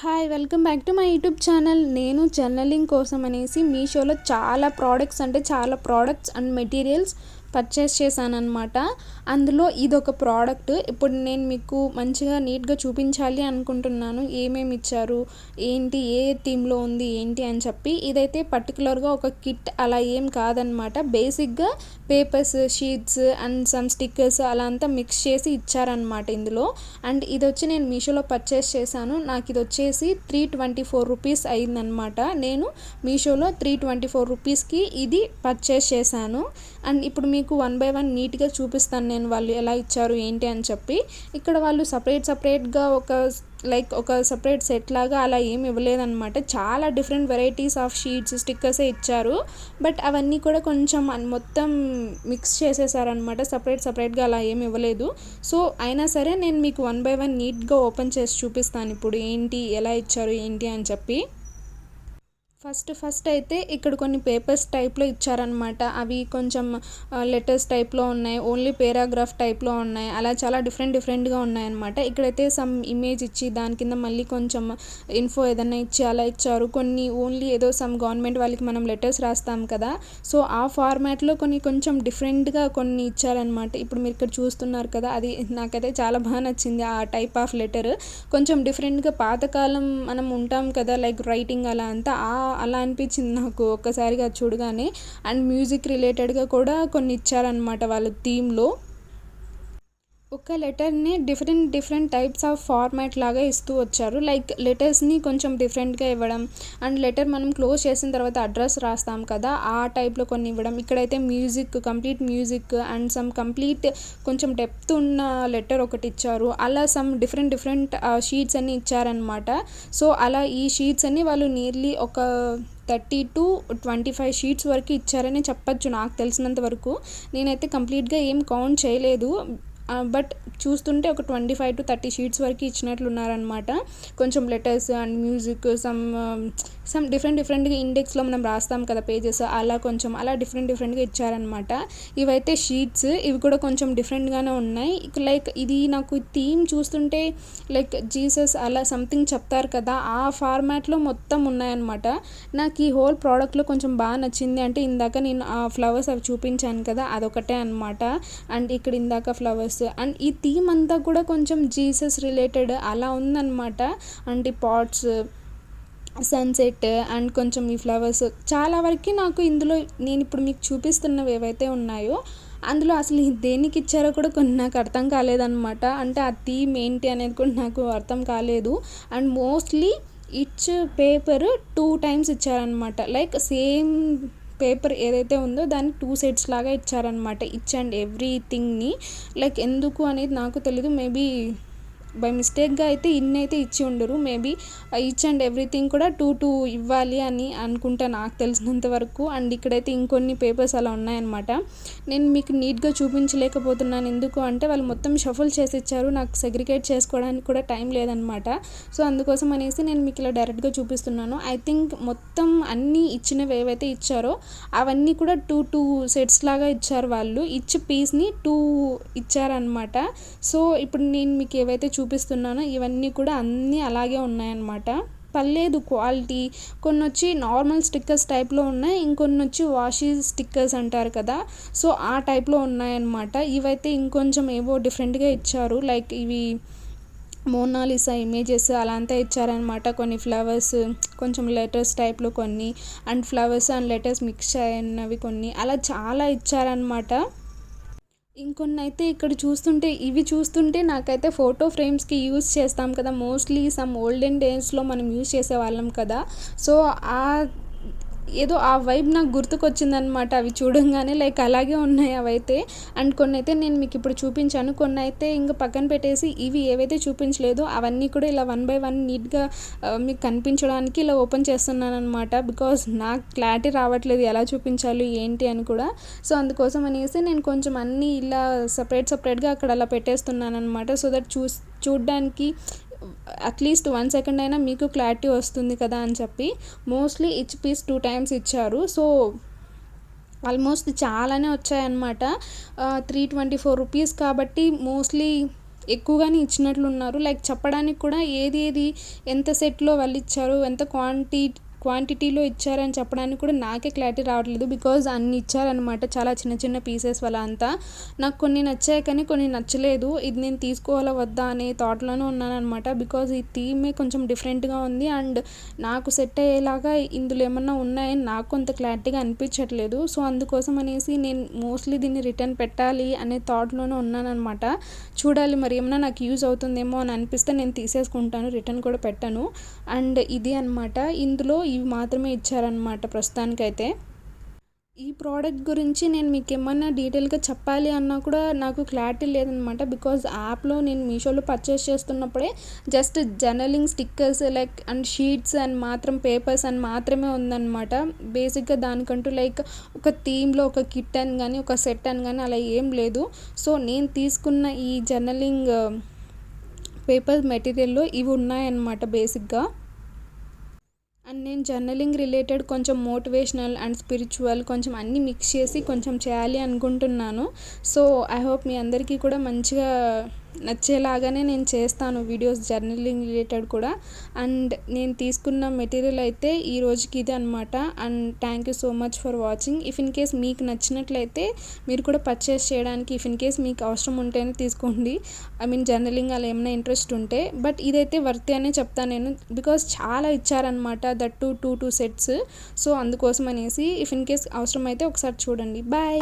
Hi welcome back to my YouTube channel. నేను journaling కోసం అనేసి మీషోలో చాలా ప్రోడక్ట్స్ అండ్ మెటీరియల్స్ పర్చేస్ చేశానన్నమాట. అందులో ఇదొక ప్రోడక్ట్. ఇప్పుడు నేను మీకు మంచిగా నీట్గా చూపించాలి అనుకుంటున్నాను ఏమేమి ఇచ్చారు, ఏంటి, ఏ థీమ్లో ఉంది ఏంటి అని చెప్పి. ఇదైతే పర్టికులర్గా ఒక కిట్ అలా ఏం కాదనమాట. బేసిక్గా papers, sheets and some stickers అలా అంతా మిక్స్ చేసి ఇచ్చారనమాట ఇందులో. అండ్ ఇది వచ్చి నేను మీషోలో పర్చేస్ చేశాను. నాకు ఇది వచ్చేసి 324 రూపీస్ అయిందనమాట. నేను మీషోలో 324 రూపీస్కి ఇది పర్చేస్ చేశాను. అండ్ ఇప్పుడు మీకు 1 బై 1 నీట్గా చూపిస్తాను నేను వాళ్ళు ఎలా ఇచ్చారు ఏంటి అని చెప్పి. ఇక్కడ వాళ్ళు సపరేట్గా ఒక సపరేట్ సెట్ లాగా అలా ఏమి ఇవ్వలేదన్నమాట. చాలా డిఫరెంట్ వెరైటీస్ ఆఫ్ షీట్స్, స్టిక్కర్సే ఇచ్చారు. బట్ అవన్నీ కూడా కొంచెం మొత్తం మిక్స్ చేసేసారనమాట. సపరేట్గా అలా ఏమి ఇవ్వలేదు. సో అయినా సరే నేను మీకు 1 బై 1 నీట్గా ఓపెన్ చేసి చూపిస్తాను ఇప్పుడు ఏంటి, ఎలా ఇచ్చారు ఏంటి అని చెప్పి. ఫస్ట్ అయితే ఇక్కడ కొన్ని పేపర్స్ టైప్లో ఇచ్చారనమాట. అవి కొంచెం లెటర్స్ టైప్లో ఉన్నాయి, ఓన్లీ పేరాగ్రాఫ్ టైప్లో ఉన్నాయి, అలా చాలా డిఫరెంట్గా ఉన్నాయన్నమాట. ఇక్కడైతే సమ్ ఇమేజ్ ఇచ్చి దాని కింద మళ్ళీ కొంచెం ఇన్ఫో ఏదైనా ఇచ్చి అలా ఇచ్చారు. కొన్ని ఓన్లీ ఏదో సమ్ గవర్నమెంట్ వాళ్ళకి మనం లెటర్స్ రాస్తాం కదా, సో ఆ ఫార్మాట్లో కొంచెం డిఫరెంట్గా కొన్ని ఇచ్చారనమాట. ఇప్పుడు మీరు ఇక్కడ చూస్తున్నారు కదా, అది నాకైతే చాలా బాగా నచ్చింది. ఆ టైప్ ఆఫ్ లెటర్ కొంచెం డిఫరెంట్గా పాతకాలం మనం ఉంటాం కదా, లైక్ రైటింగ్ అలా అంతా అలా అనిపించింది నాకు ఒక్కసారిగా చూడగానే. అండ్ మ్యూజిక్ రిలేటెడ్గా కూడా కొన్ని ఇచ్చారనమాట వాళ్ళ థీమ్లో. ఒక లెటర్ని డిఫరెంట్ టైప్స్ ఆఫ్ ఫార్మాట్ లాగా ఇస్తూ వచ్చారు. లైక్ లెటర్స్ని కొంచెం డిఫరెంట్గా ఇవ్వడం, అండ్ లెటర్ మనం క్లోజ్ చేసిన తర్వాత అడ్రస్ రాస్తాం కదా, ఆ టైప్లో కొన్ని ఇవ్వడం. ఇక్కడైతే complete music and some complete కొంచెం డెప్త్ ఉన్న లెటర్ ఒకటి ఇచ్చారు. అలా సమ్ డిఫరెంట్ షీట్స్ అన్నీ ఇచ్చారనమాట. సో అలా ఈ షీట్స్ అన్నీ వాళ్ళు నియర్లీ ఒక 30 to 25 షీట్స్ వరకు ఇచ్చారని చెప్పచ్చు నాకు తెలిసినంత వరకు. నేనైతే కంప్లీట్గా ఏం కౌంట్ చేయలేదు, బట్ చూస్తుంటే ఒక 25 to 30 షీట్స్ వరకు ఇచ్చినట్లున్నారనమాట. కొంచెం లెటర్స్ అండ్ మ్యూజిక్, సమ్ డిఫరెంట్గా ఇండెక్స్లో మనం రాస్తాం కదా పేజెస్, అలా డిఫరెంట్గా ఇచ్చారనమాట. ఇవైతే షీట్స్, ఇవి కూడా కొంచెం డిఫరెంట్గానే ఉన్నాయి. లైక్ ఇది నాకు థీమ్ చూస్తుంటే లైక్ జీసస్ అలా సంథింగ్ చెప్తారు కదా, ఆ ఫార్మాట్లో మొత్తం ఉన్నాయన్నమాట. నాకు ఈ హోల్ ప్రోడక్ట్లో కొంచెం బాగా నచ్చింది అంటే ఇందాక నేను ఆ ఫ్లవర్స్ అవి చూపించాను కదా, అదొకటే అనమాట. అండ్ ఇక్కడ ఇందాక ఫ్లవర్స్ అండ్ ఈ థీమ్ అంతా కూడా కొంచెం జీసస్ రిలేటెడ్ అలా ఉందన్నమాట. అంటే పాట్స్, సన్సెట్ అండ్ కొంచెం ఈ ఫ్లవర్స్ చాలా వరకు నాకు ఇందులో నేను ఇప్పుడు మీకు చూపిస్తున్నవి ఏవైతే ఉన్నాయో అందులో అసలు దేనికి ఇచ్చారో కూడా కొన్ని నాకు అర్థం కాలేదన్నమాట. అంటే ఆ థీమ్ ఏంటి అనేది కూడా నాకు అర్థం కాలేదు. అండ్ మోస్ట్లీ ఇచ్ పేపర్ 2 times ఇచ్చారనమాట. లైక్ సేమ్ పేపర్ ఏదైతే ఉందో దాన్ని 2 sets లాగా ఇచ్చారనమాట. ఈచ్ అండ్ ఎవ్రీథింగ్ని లైక్ ఎందుకు అనేది నాకు తెలీదు. మేబీ బై మిస్టేక్గా అయితే ఇన్నైతే ఇచ్చి ఉండరు. మేబీ ఈచ్ అండ్ ఎవ్రీథింగ్ కూడా 2 ఇవ్వాలి అని అనుకుంటా నాకు తెలిసినంత వరకు. అండ్ ఇక్కడైతే ఇంకొన్ని పేపర్స్ అలా ఉన్నాయన్నమాట. నేను మీకు నీట్గా చూపించలేకపోతున్నాను, ఎందుకు అంటే వాళ్ళు మొత్తం షఫుల్ చేసి ఇచ్చారు. నాకు సెగ్రిగేట్ చేసుకోవడానికి కూడా టైం లేదనమాట. సో అందుకోసం అనేసి నేను మీకు ఇలా డైరెక్ట్గా చూపిస్తున్నాను. ఐ థింక్ మొత్తం అన్నీ ఇచ్చినవి ఏవైతే ఇచ్చారో అవన్నీ కూడా 2 sets లాగా ఇచ్చారు వాళ్ళు. ఈచ్ పీస్ని 2 ఇచ్చారనమాట. సో ఇప్పుడు నేను మీకు ఏవైతే చూపిస్తున్నానో ఇవన్నీ కూడా అన్నీ అలాగే ఉన్నాయన్నమాట. పర్లేదు క్వాలిటీ. కొన్ని వచ్చి నార్మల్ స్టిక్కర్స్ టైప్లో ఉన్నాయి, ఇంకొన్ని వచ్చి వాషీ స్టిక్కర్స్ అంటారు కదా, సో ఆ టైప్లో ఉన్నాయన్నమాట. ఇవైతే ఇంకొంచెం ఏవో డిఫరెంట్గా ఇచ్చారు. లైక్ ఇవి మోనాలిసా ఇమేజెస్ అలా అంతా ఇచ్చారనమాట. కొన్ని ఫ్లవర్స్, కొంచెం లెటర్స్ టైప్లో కొన్ని, and flowers and letters mix అయినవి కొన్ని, అలా చాలా ఇచ్చారనమాట. ఇంకొన్ని అయితే ఇక్కడ ఇవి చూస్తుంటే నాకైతే ఫోటో ఫ్రేమ్స్కి యూస్ చేస్తాం కదా, మోస్ట్లీ సమ్ ఓల్డెన్ డేస్లో మనం యూస్ చేసేవాళ్ళం కదా, సో ఏదో ఆ వైబ్ నాకు గుర్తుకొచ్చిందనమాట అవి చూడంగానే. లైక్ అలాగే ఉన్నాయి అవైతే. అండ్ కొన్ని అయితే నేను మీకు ఇప్పుడు చూపించాను, కొన్ని అయితే ఇంకా పక్కన పెట్టేసి ఇవి ఏవైతే చూపించలేదో అవన్నీ కూడా ఇలా 1 by 1 నీట్గా మీకు కనిపించడానికి ఇలా ఓపెన్ చేస్తున్నాను అనమాట. బికాజ్ నాకు క్లారిటీ రావట్లేదు ఎలా చూపించాలి ఏంటి అని కూడా. సో అందుకోసం అనేసి నేను కొంచెం అన్నీ ఇలా సపరేట్గా అక్కడ అలా పెట్టేస్తున్నాను అనమాట. సో దట్ చూడడానికి అట్లీస్ట్ 1 second అయినా మీకు క్లారిటీ వస్తుంది కదా అని చెప్పి. మోస్ట్లీ ఈచ్ పీస్ 2 times ఇచ్చారు. సో ఆల్మోస్ట్ చాలానే వచ్చాయన్నమాట. 324 రూపీస్ కాబట్టి మోస్ట్లీ ఎక్కువగానే ఇచ్చినట్లున్నారు. లైక్ చెప్పడానికి కూడా ఏది ఏది ఎంత సెట్‌లో వాళ్ళు ఇచ్చారు, ఎంత క్వాంటిటీలో ఇచ్చారని చెప్పడానికి కూడా నాకే క్లారిటీ రావట్లేదు. బికాజ్ అన్ని ఇచ్చారనమాట, చాలా చిన్న చిన్న పీసెస్ వల్ల అంతా. నాకు కొన్ని నచ్చాయి కానీ కొన్ని నచ్చలేదు. ఇది నేను తీసుకోవాలా వద్దా అనే థాట్‌లోనే ఉన్నాననమాట. బికాజ్ ఈ థీమే కొంచెం డిఫరెంట్‌గా ఉంది అండ్ నాకు సెట్ అయ్యేలాగా ఇందులో ఏమన్నా ఉన్నాయని నాకు అంత క్లారిటీగా అనిపించట్లేదు. సో అందుకోసం అనేసి నేను మోస్ట్లీ దీన్ని రిటర్న్ పెట్టాలి అనే థాట్‌లోనే ఉన్నాననమాట. చూడాలి మరి ఏమన్నా నాకు యూజ్ అవుతుందేమో అని అనిపిస్తే నేను తీసేసుకుంటాను, రిటర్న్ కూడా పెట్టను. అండ్ ఇది అనమాట, ఇందులో ఇవి మాత్రమే ఇచ్చారనమాట ప్రస్తుతానికైతే. ఈ ప్రోడక్ట్ గురించి నేను మీకు ఏమన్నా డీటెయిల్గా చెప్పాలి అన్నా కూడా నాకు క్లారిటీ లేదనమాట. బికాజ్ యాప్లో నేను మీషోలో పర్చేస్ చేస్తున్నప్పుడే just journaling stickers like and sheets and మాత్రం పేపర్స్ అని మాత్రమే ఉందన్నమాట. బేసిక్గా దానికంటూ లైక్ ఒక థీమ్లో ఒక కిట్ అని కానీ ఒక సెట్ అని కానీ అలా ఏం లేదు. సో నేను తీసుకున్న ఈ జర్నలింగ్ పేపర్ మెటీరియల్లో ఇవి ఉన్నాయన్నమాట బేసిక్గా. అండ్ నేను జర్నలింగ్ రిలేటెడ్ కొంచెం మోటివేషనల్ అండ్ స్పిరిచువల్ కొంచెం అన్నీ మిక్స్ చేసి కొంచెం చేయాలి అనుకుంటున్నాను. సో ఐ హోప్ మీ అందరికీ కూడా మంచిగా నచ్చేలాగానే నేను చేస్తాను వీడియోస్ జర్నలింగ్ రిలేటెడ్ కూడా. అండ్ నేను తీసుకున్న మెటీరియల్ అయితే ఈ రోజుకి ఇదే అనమాట. And thank you so much for watching. If in case మీకు నచ్చినట్లయితే మీరు కూడా పర్చేస్ చేయడానికి ఇఫ్ ఇన్ కేస్ మీకు అవసరం ఉంటేనే తీసుకోండి. ఐ మీన్ జర్నలింగ్ అలా ఏమైనా ఇంట్రెస్ట్ ఉంటే. బట్ ఇదైతే వర్త్ అనే చెప్తాను నేను, బికాస్ చాలా ఇచ్చారనమాట, దట్ టూ సెట్స్. సో అందుకోసం అనేసి ఇఫ్ ఇన్ కేస్ అవసరం అయితే ఒకసారి చూడండి. బాయ్.